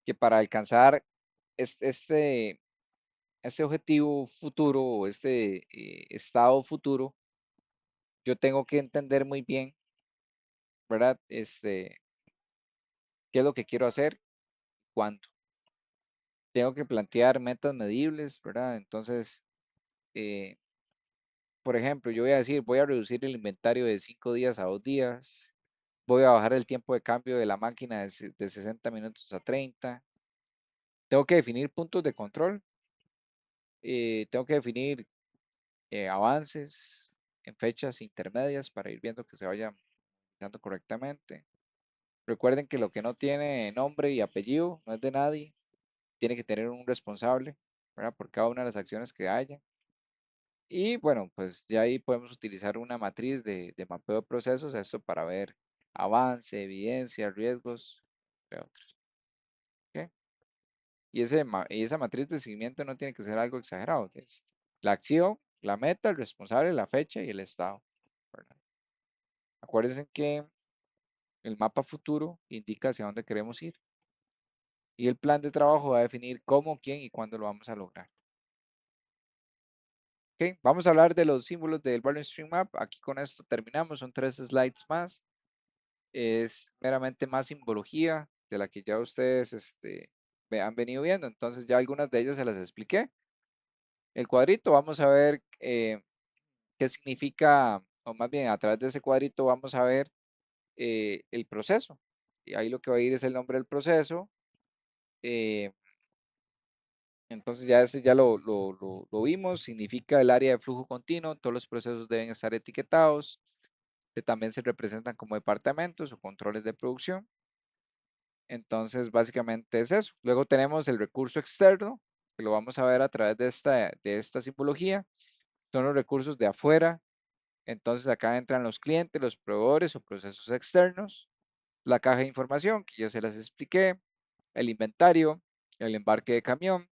que para alcanzar este objetivo futuro o este estado futuro, yo tengo que entender muy bien, ¿verdad? ¿Qué es lo que quiero hacer? ¿Cuándo? Tengo que plantear metas medibles, ¿verdad? Entonces, eh, por ejemplo, yo voy a decir, voy a reducir el inventario de 5 días a 2 días, voy a bajar el tiempo de cambio de la máquina de 60 minutos a 30. Tengo que definir puntos de control, tengo que definir avances en fechas intermedias para ir viendo que se vaya dando correctamente. Recuerden que lo que no tiene nombre y apellido no es de nadie, tiene que tener un responsable, ¿verdad? Por cada una de las acciones que haya. Y bueno, pues ya ahí podemos utilizar una matriz de mapeo de procesos, esto para ver avance, evidencia, riesgos, entre otros. ¿Ok? Y esa matriz de seguimiento no tiene que ser algo exagerado. Es la acción, la meta, el responsable, la fecha y el estado, ¿verdad? Acuérdense que el mapa futuro indica hacia dónde queremos ir y el plan de trabajo va a definir cómo, quién y cuándo lo vamos a lograr. Ok, vamos a hablar de los símbolos del Value Stream Map. Aquí con esto terminamos, son 3 slides más. Es meramente más simbología de la que ya ustedes han venido viendo. Entonces ya algunas de ellas se las expliqué. El cuadrito, vamos a ver qué significa, o más bien a través de ese cuadrito vamos a ver el proceso. Y ahí lo que va a ir es el nombre del proceso. eh, entonces ya ese ya lo vimos, significa el área de flujo continuo, todos los procesos deben estar etiquetados, que también se representan como departamentos o controles de producción. Entonces, básicamente es eso. Luego tenemos el recurso externo, que lo vamos a ver a través de esta simbología. Son los recursos de afuera. Entonces, acá entran los clientes, los proveedores o procesos externos. La caja de información, que ya se las expliqué. El inventario, el embarque de camión.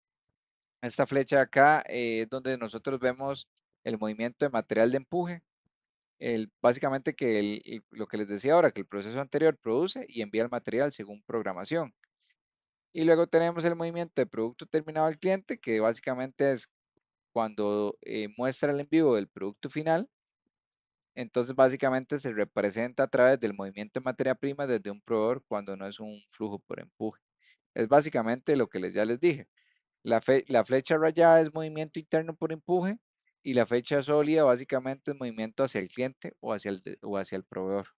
Esta flecha acá es donde nosotros vemos el movimiento de material de empuje. Básicamente que lo que les decía ahora, que el proceso anterior produce y envía el material según programación. Y luego tenemos el movimiento de producto terminado al cliente, que básicamente es cuando muestra el envío del producto final. Entonces, básicamente se representa a través del movimiento de materia prima desde un proveedor cuando no es un flujo por empuje. Es básicamente lo que ya les dije. La flecha rayada es movimiento interno por empuje y la flecha sólida básicamente es movimiento hacia el cliente o hacia el proveedor.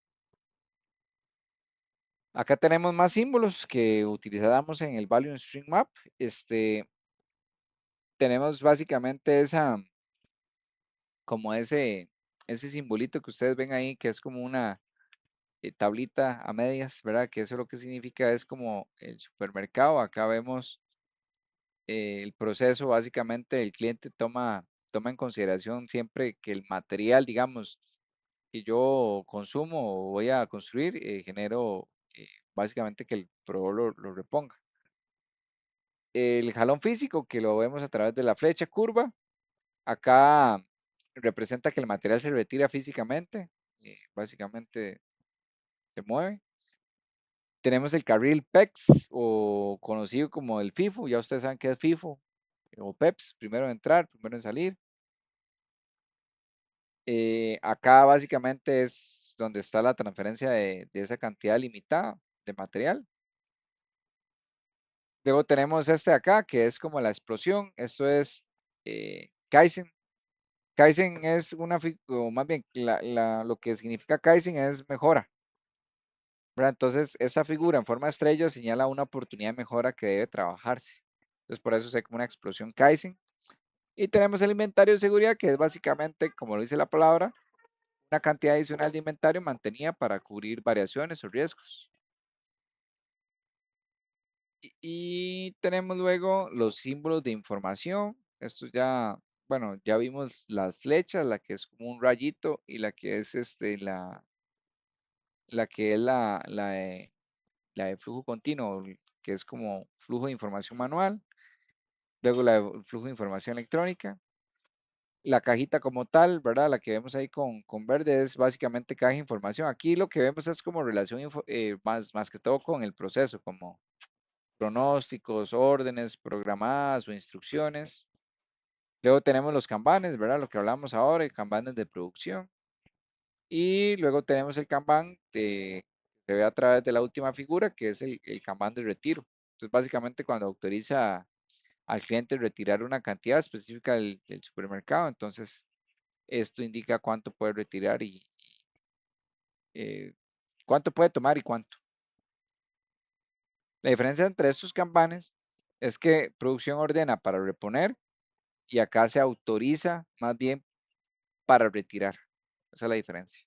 Acá tenemos más símbolos que utilizamos en el Value Stream Map. Tenemos básicamente como ese simbolito que ustedes ven ahí, que es como una tablita a medias, ¿verdad? Que eso lo que significa es como el supermercado. Acá vemos el proceso, básicamente el cliente toma en consideración siempre que el material, digamos, que yo consumo o voy a construir, genero básicamente que el proveedor lo reponga. El jalón físico, que lo vemos a través de la flecha curva, acá representa que el material se retira físicamente, básicamente se mueve. Tenemos el carril PEX o conocido como el FIFO, ya ustedes saben qué es FIFO o PEPS, primero en entrar, primero en salir. Acá básicamente es donde está la transferencia de esa cantidad limitada de material. Luego tenemos este de acá, que es como la explosión. Esto es Kaizen. Kaizen es o más bien, lo que significa Kaizen es mejora, ¿verdad? Entonces, esta figura en forma de estrella señala una oportunidad de mejora que debe trabajarse. Entonces, por eso se como una explosión Kaizen. Y tenemos el inventario de seguridad, que es básicamente, como lo dice la palabra, una cantidad adicional de inventario mantenida para cubrir variaciones o riesgos. Y tenemos luego los símbolos de información. Esto ya, bueno, ya vimos las flechas, la que es como un rayito y la que es la que es la de flujo continuo, que es como flujo de información manual. luego el flujo de información electrónica, la cajita como tal, ¿verdad? La que vemos ahí con verde es básicamente caja de información. Aquí lo que vemos es como relación más que todo con el proceso, como pronósticos, órdenes programadas o instrucciones. Luego tenemos los kanbanes, ¿verdad? Lo que hablamos ahora, el kanbanes de producción. Y luego tenemos el kanban que se ve a través de la última figura, que es el kanban de retiro. Entonces, básicamente cuando autoriza al cliente retirar una cantidad específica del supermercado, entonces esto indica cuánto puede retirar y eh, cuánto puede tomar y cuánto. La diferencia entre estos kanbanes es que producción ordena para reponer y acá se autoriza más bien para retirar. Esa es la diferencia.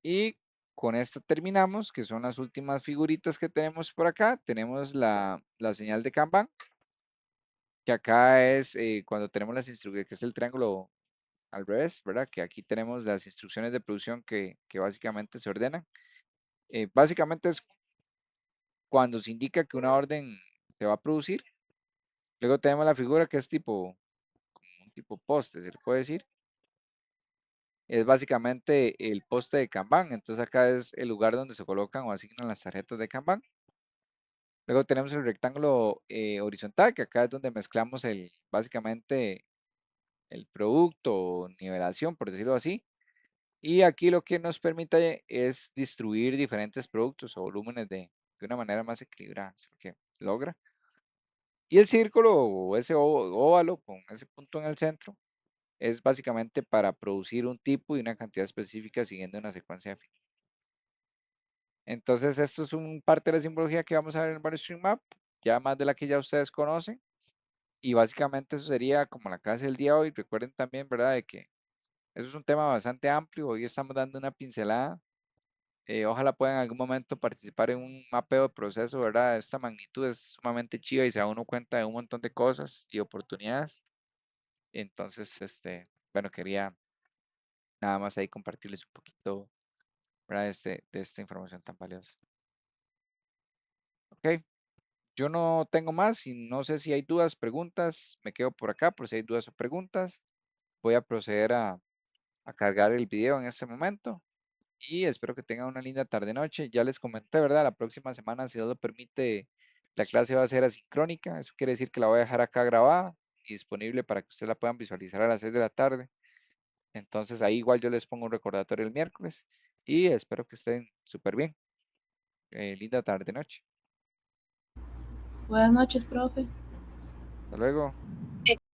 Y con esto terminamos, que son las últimas figuritas que tenemos por acá. Tenemos la señal de Kanban, que acá es cuando tenemos las instrucciones, que es el triángulo al revés, ¿verdad? Que aquí tenemos las instrucciones de producción que básicamente se ordenan. Básicamente es cuando se indica que una orden se va a producir. Luego tenemos la figura que es tipo, como un tipo poste, se le puede decir. Es básicamente el poste de Kanban. Entonces acá es el lugar donde se colocan o asignan las tarjetas de Kanban. Luego tenemos el rectángulo horizontal, que acá es donde mezclamos básicamente el producto o nivelación, por decirlo así. Y aquí lo que nos permite es distribuir diferentes productos o volúmenes de una manera más equilibrada, es lo que logra. Y el círculo o ese óvalo con ese punto en el centro es básicamente para producir un tipo y una cantidad específica siguiendo una secuencia definida. Entonces, esto es un parte de la simbología que vamos a ver en el Value Map, ya más de la que ya ustedes conocen. Y básicamente eso sería como la clase del día de hoy. Recuerden también, ¿verdad? De que eso es un tema bastante amplio. Hoy estamos dando una pincelada. Ojalá puedan en algún momento participar en un mapeo de proceso, ¿verdad? De esta magnitud es sumamente chiva y se da uno cuenta de un montón de cosas y oportunidades. Entonces, bueno, quería nada más ahí compartirles un poquito, ¿verdad? De esta información tan valiosa. Ok, yo no tengo más y no sé si hay dudas, preguntas. Me quedo por acá por si hay dudas o preguntas. Voy a proceder a cargar el video en este momento y espero que tengan una linda tarde-noche. Ya les comenté, ¿verdad? La próxima semana, si Dios lo permite, la clase va a ser asincrónica. Eso quiere decir que la voy a dejar acá grabada y disponible para que ustedes la puedan visualizar a las 6 de la tarde. Entonces ahí igual yo les pongo un recordatorio el miércoles y espero que estén súper bien. Linda tarde-noche. Buenas noches, profe. Hasta luego.